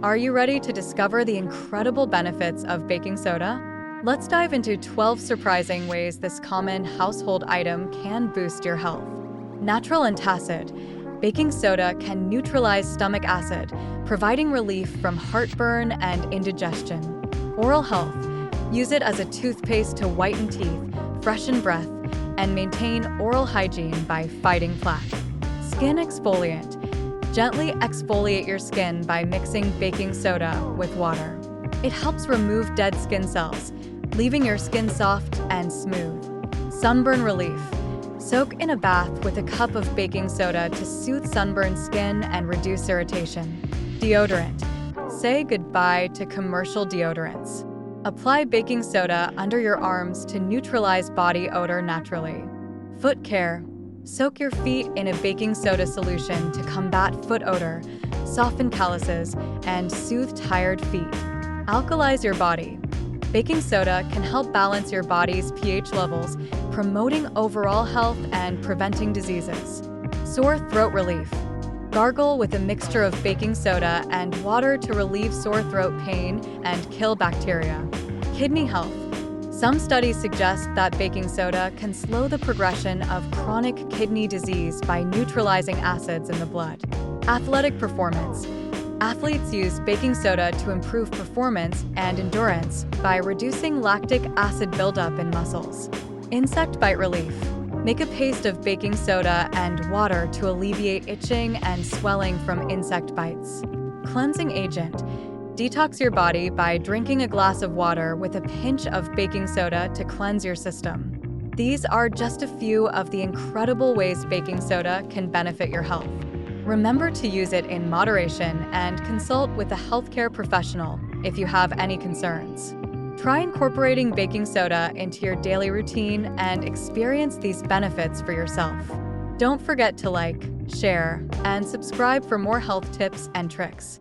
Are you ready to discover the incredible benefits of baking soda? Let's dive into 12 surprising ways this common household item can boost your health. Natural antacid. Baking soda can neutralize stomach acid, providing relief from heartburn and indigestion. Oral health. Use it as a toothpaste to whiten teeth, freshen breath, and maintain oral hygiene by fighting plaque. Skin exfoliant. Gently exfoliate your skin by mixing baking soda with water. It helps remove dead skin cells, leaving your skin soft and smooth. Sunburn relief. Soak in a bath with a cup of baking soda to soothe sunburned skin and reduce irritation. Deodorant. Say goodbye to commercial deodorants. Apply baking soda under your arms to neutralize body odor naturally. Foot care. Soak your feet in a baking soda solution to combat foot odor, soften calluses, and soothe tired feet. Alkalize your body. Baking soda can help balance your body's pH levels, promoting overall health and preventing diseases. Sore throat relief. Gargle with a mixture of baking soda and water to relieve sore throat pain and kill bacteria. Kidney health. Some studies suggest that baking soda can slow the progression of chronic kidney disease by neutralizing acids in the blood. Athletic performance. Athletes use baking soda to improve performance and endurance by reducing lactic acid buildup in muscles. Insect bite relief. Make a paste of baking soda and water to alleviate itching and swelling from insect bites. Cleansing agent. Detox your body by drinking a glass of water with a pinch of baking soda to cleanse your system. These are just a few of the incredible ways baking soda can benefit your health. Remember to use it in moderation and consult with a healthcare professional if you have any concerns. Try incorporating baking soda into your daily routine and experience these benefits for yourself. Don't forget to like, share, and subscribe for more health tips and tricks.